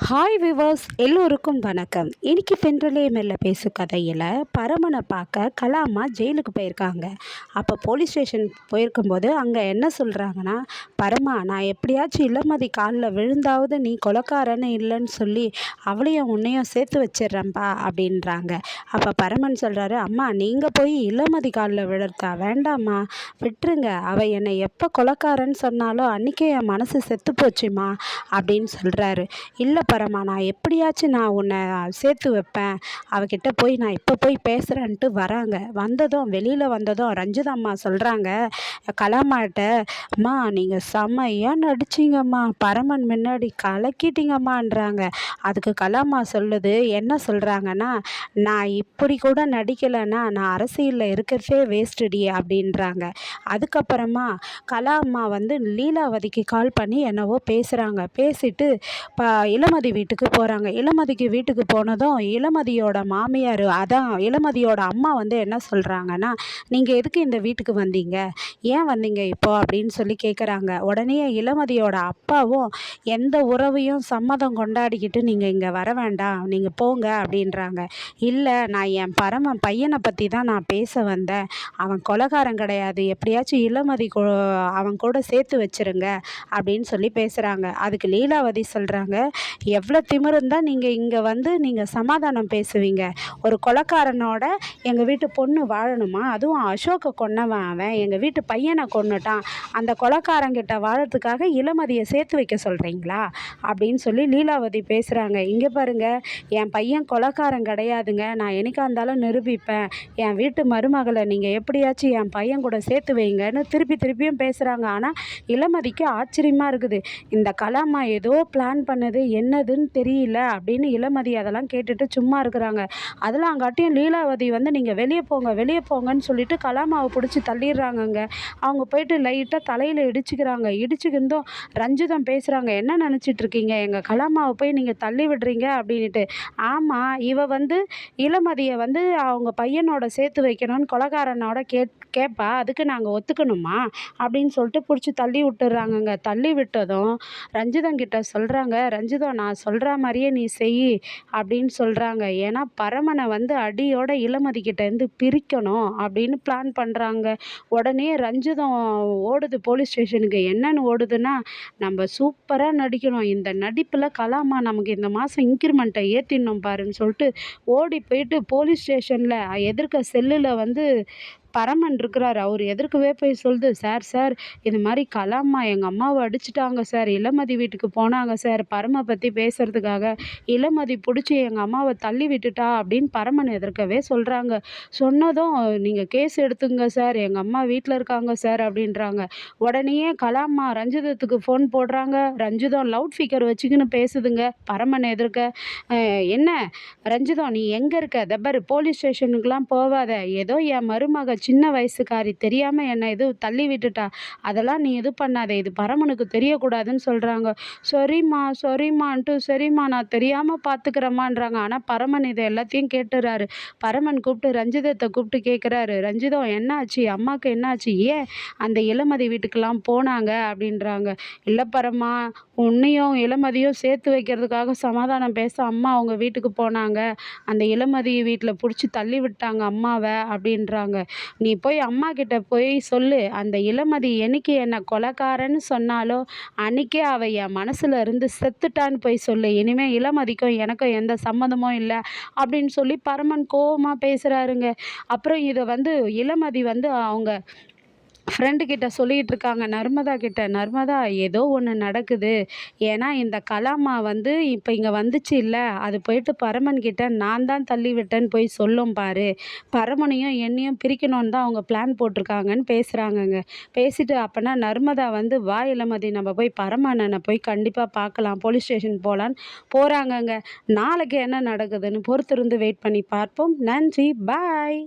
Hi viewers எல்லோருக்கும் வணக்கம். இன்னைக்கு தென்றலே மெல்ல பேசு கதையில் பரமனை பார்க்க கலாமா ஜெயிலுக்கு போயிருக்காங்க. அப்போ போலீஸ் ஸ்டேஷன் போயிருக்கும்போது அங்கே என்ன சொல்கிறாங்கன்னா, பரமா நான் எப்படியாச்சும் இளமதி காலில் விழுந்தாவது நீ கொலைக்காரன்னு இல்லைன்னு சொல்லி அவளையும் உன்னையும் சேர்த்து வச்சிடுறேன்ப்பா அப்படின்றாங்க. அப்போ பரமன் சொல்கிறாரு, அம்மா நீங்கள் போய் இளமதி காலில் விழுறதா வேண்டாம்மா, விட்டுருங்க. அவள் என்னை எப்போ கொலைக்காரன்னு சொன்னாலும் அன்றைக்கே என் மனசு செத்து போச்சுமா அப்படின்னு சொல்கிறாரு. இல்லை பரமா, நான் எப்படியாச்சும் நான் உன்னை சேர்த்து வைப்பேன், அவகிட்ட போய் நான் இப்போ போய் பேசுகிறேன்ட்டு வராங்க. வெளியில் வந்ததும் ரஞ்சிதா அம்மா சொல்கிறாங்க கலாமாட்ட, அம்மா நீங்கள் செம்மையாக நடிச்சிங்கம்மா, பரமன் முன்னாடி கலக்கிட்டீங்கம்மான்றாங்க. அதுக்கு கலாமா சொல்லுது, என்ன சொல்கிறாங்கன்னா, நான் இப்படி கூட நடிக்கலைன்னா நான் அரசியலில் இருக்கிறதே வேஸ்ட்டுடி அப்படின்றாங்க. அதுக்கப்புறமா கலாமா லீலாவதிக்கு கால் பண்ணி என்னவோ பேசுகிறாங்க. பேசிட்டு இளமதி வீட்டுக்கு போகிறாங்க. இளமதிக்கு வீட்டுக்கு போனதும் இளமதியோட மாமியார், அதான் இளமதியோட அம்மா என்ன சொல்கிறாங்கன்னா, நீங்கள் எதுக்கு இந்த வீட்டுக்கு வந்தீங்க, ஏன் வந்தீங்க இப்போ அப்படின்னு சொல்லி கேட்குறாங்க. உடனே இளமதியோட அப்பாவும், எந்த உறவையும் சம்மதம் கொண்டாடிக்கிட்டு நீங்கள் இங்கே வர வேண்டாம், நீங்கள் போங்க அப்படின்றாங்க. இல்லை, நான் என் பையனை பற்றி தான் நான் பேச வந்தேன், அவன் கொலைகாரன் கிடையாது, எப்படியாச்சும் இளமதி அவன் கூட சேர்த்து வச்சிருங்க அப்படின்னு சொல்லி பேசுகிறாங்க. அதுக்கு லீலாவதி சொல்கிறாங்க, எவ்வளோ திமிரு இருந்தால் நீங்கள் இங்கே நீங்கள் சமாதானம் பேசுவீங்க, ஒரு கொலைக்காரனோட எங்கள் வீட்டு பொண்ணு வாழணுமா, அதுவும் அசோக்கை கொன்னவன், அவன் எங்கள் வீட்டு பையனை கொன்னுட்டான், அந்த கொலைக்காரங்கிட்ட வாழறதுக்காக இளமதியை சேர்த்து வைக்க சொல்கிறீங்களா அப்படின்னு சொல்லி லீலாவதி பேசுகிறாங்க. இங்கே பாருங்கள், என் பையன் கொலைக்காரன் கிடையாதுங்க, நான் என்னைக்கா இருந்தாலும் நிரூபிப்பேன், என் வீட்டு மருமகளை நீங்கள் எப்படியாச்சும் என் பையன் கூட சேர்த்து வைங்கன்னு திருப்பியும் பேசுகிறாங்க. ஆனால் இளமதிக்கு ஆச்சரியமாக இருக்குது, இந்த கலாமா ஏதோ பிளான் பண்ணது, என்னதுன்னு தெரியல அப்படின்னு இளமதி அதெல்லாம் கேட்டுட்டு சும்மா இருக்கிறாங்க. அதெல்லாம் அங்காட்டியும் லீலாவதி நீங்கள் வெளியே போங்கன்னு சொல்லிட்டு கலாமாவை பிடிச்சி தள்ளிடுறாங்கங்க. அவங்க போயிட்டு லைட்டாக தலையில் இடிச்சுக்கிருந்தோம். ரஞ்சிதம் பேசுகிறாங்க, என்ன நினச்சிட்டு இருக்கீங்க, எங்கள் கலாமாவை போய் நீங்கள் தள்ளி விடுறீங்க அப்படின்ட்டு. ஆமாம், இவ இளமதியை அவங்க பையனோட சேர்த்து வைக்கணும்னு கொலைகாரனோட கேட்பா, அதுக்கு நாங்கள் ஒத்துக்கணுமா அப்படின்னு சொல்லிட்டு பிடிச்சி தள்ளி விட்டுறாங்கங்க. தள்ளி விட்டதும் ரஞ்சிதங்கிட்ட சொல்கிறாங்க, ரஞ்சிதம் நான் சொல்கிற மாதிரியே நீ செய் அப்படின்னு சொல்கிறாங்க. ஏன்னா பரமனை அடியோட இளமதிக்கிட்டேருந்து பிரிக்கணும் அப்படின்னு பிளான் பண்ணுறாங்க. உடனே ரஞ்சிதம் ஓடுது போலீஸ் ஸ்டேஷனுக்கு. என்னன்னு ஓடுதுன்னா, நம்ம சூப்பராக நடிக்கணும், இந்த நடிப்பில் கலாமா நமக்கு இந்த மாதம் இன்க்ரிமெண்ட்டை ஏற்றிடணும் பாருன்னு சொல்லிட்டு ஓடி போயிட்டு போலீஸ் ஸ்டேஷனில் எதிர்க்க செல்லில் பரமன் இருக்கிறார். அவர் எதிர்க்கவே போய் சொல்லுது, சார் இது மாதிரி கலாமா எங்கள் அம்மாவை அடிச்சிட்டாங்க சார், இளமதி வீட்டுக்கு போனாங்க சார் பரமை பற்றி பேசுகிறதுக்காக, இளமதி பிடிச்சி எங்கள் அம்மாவை தள்ளி விட்டுட்டா அப்படின்னு பரமன் எதிர்க்கவே சொல்கிறாங்க. சொன்னதும் நீங்கள் கேஸ் எடுத்துங்க சார், எங்கள் அம்மா வீட்டில் இருக்காங்க சார் அப்படின்றாங்க. உடனேயே கலாமா ரஞ்சிதத்துக்கு ஃபோன் போடுறாங்க. ரஞ்சிதம் லவுட் ஸ்பீக்கர் வச்சுக்கின்னு பேசுதுங்க பரமன் எதிர்க்க. என்ன ரஞ்சிதம், நீ எங்கே இருக்க, தப்பர் போலீஸ் ஸ்டேஷனுக்கெலாம் போகாத, ஏதோ என் மருமக சின்ன வயசுக்காரி தெரியாமல் என்னை தள்ளி விட்டுட்டா, அதெல்லாம் நீ பண்ணாத, இது பரமனுக்கு தெரியக்கூடாதுன்னு சொல்கிறாங்க. சரிம்மான்ட்டு சரிம்மா நான் தெரியாமல் பார்த்துக்கிறேம்மான்றாங்க. ஆனால் பரமன் இதை எல்லாத்தையும் கேட்டுறாரு. பரமன் கூப்பிட்டு ரஞ்சிதத்தை கூப்பிட்டு கேட்குறாரு, ரஞ்சிதம் என்னாச்சு, அம்மாவுக்கு என்னாச்சு, ஏன் அந்த இளமதி வீட்டுக்கெல்லாம் போனாங்க அப்படின்றாங்க. இல்லை பரமா, உன்னையும் இளமதியும் சேர்த்து வைக்கிறதுக்காக சமாதானம் பேச அம்மா அவங்க வீட்டுக்கு போனாங்க, அந்த இளமதி வீட்டில் பிடிச்சி தள்ளி விட்டாங்க அம்மாவை அப்படின்றாங்க. நீ போய் அம்மா கிட்ட போய் சொல்லு, அந்த இளமதி என்னைக்கு என்னை கொலைக்காரன்னு சொன்னாலோ அன்னைக்கே அவ என் மனசுல இருந்து செத்துட்டான்னு போய் சொல்லு, இனிமேல் இளமதிக்கும் எனக்கும் எந்த சம்மந்தமும் இல்லை அப்படின்னு சொல்லி பரமன் கோவமாக பேசுகிறாருங்க. அப்புறம் இதை இளமதி அவங்க ஃப்ரெண்டு கிட்ட சொல்லிகிட்டு இருக்காங்க, நர்மதா கிட்ட, நர்மதா ஏதோ ஒன்று நடக்குது, ஏன்னா இந்த கலாமா இப்போ இங்கே வந்துச்சு இல்லை, அது போயிட்டு பரமன் கிட்ட நான் தான் தள்ளி விட்டேன்னு போய் சொல்லும் பாரு, பரமனையும் என்னையும் பிரிக்கணும்னு தான் அவங்க பிளான் போட்டிருக்காங்கன்னு பேசுகிறாங்கங்க. பேசிட்டு அப்போனா நர்மதா வா இளமதி, நம்ம போய் பரமண்ணனை போய் கண்டிப்பாக பார்க்கலாம், போலீஸ் ஸ்டேஷன் போகலான்னு போகிறாங்கங்க. நாளைக்கு என்ன நடக்குதுன்னு பொறுத்திருந்து வெயிட் பண்ணி பார்ப்போம். நன்றி, பாய்.